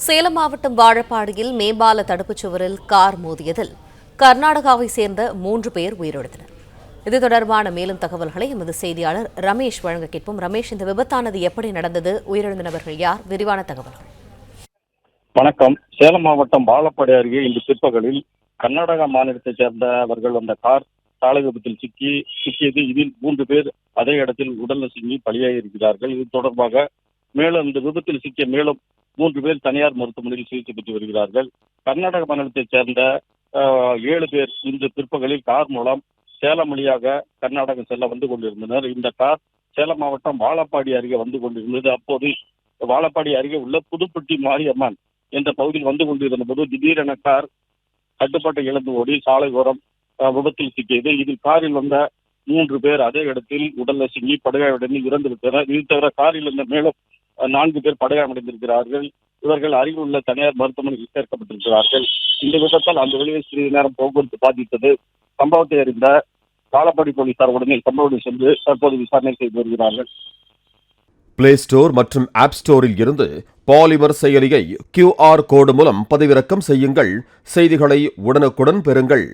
சேலம் மாவட்டம் வாழப்பாடியில் மேம்பால தடுப்புச் சுவரில் கார் மோதியதில் கர்நாடகாவை சேர்ந்த 3 பேர் உயிரிழந்தனர். இது தொடர்பான மேலும் தகவல்களை எமது செய்தியாளர் ரமேஷ் வழங்க கேட்போம். ரமேஷ், இந்த விபத்தானது எப்படி நடந்தது? உயிரிழந்தவர்கள் யார்? விரிவான தகவல்கள். வணக்கம். சேலம் மாவட்டம் வாழப்பாடி அருகே இன்று பிற்பகலில் கர்நாடகா மாநிலத்தைச் சேர்ந்தவர்கள் அந்த கார் சாலை விபத்தில் சிக்கியது. இதில் 3 பேர் அதே இடத்தில் உடல் நசுங்கி பலியாகி இருக்கிறார்கள். இது தொடர்பாக மேலும் இந்த விபத்தில் சிக்கிய மேலும் 3 பேர் தனியார் மருத்துவமனையில் சிகிச்சை பெற்று வருகிறார்கள். கர்நாடக மாநிலத்தைச் சேர்ந்த 7 பேர் இன்று பிற்பகலில் கார் மூலம் சேலம் வழியாக கர்நாடகம் செல்ல வந்து கொண்டிருந்தனர். இந்த கார் சேலம் மாவட்டம் வாழப்பாடி அருகே வந்து கொண்டிருந்தது. அப்போது வாழப்பாடி அருகே உள்ள புதுப்பட்டி மாரியம்மன் என்ற பகுதியில் வந்து கொண்டிருந்த போது திடீரென கார் கட்டுப்பாட்டை இழந்து ஓடி சாலை ஓரம் விபத்தில் சிக்கியது. இதில் காரில் வந்த 3 பேர் அதே இடத்தில் உடல் நசுங்கி படுகாயமடைந்து இறந்துவிட்டனர். இது தவிர காரில் இருந்த மேலும் 4 பேர் படுகாயமடைந்திருக்கிறார்கள். இவர்கள் அருகில் உள்ள தனியார் மருத்துவமனையில் சேர்க்கப்பட்டிருக்கிறார்கள். இந்த விபத்தால் அந்த வழியில் சிறிது நேரம் போக்குவரத்து பாதித்தது. சம்பவத்தை அறிந்த வாழப்பாடி போலீசார் உடனே சம்பவத்தில் சென்று தற்போது விசாரணை செய்து வருகிறார்கள். பிளே ஸ்டோர் மற்றும் ஆப் ஸ்டோரில் இருந்து பாலிமர் செயலியை QR கோடு மூலம் பதிவிறக்கம் செய்யுங்கள். செய்திகளை உடனுக்குடன் பெறுங்கள்.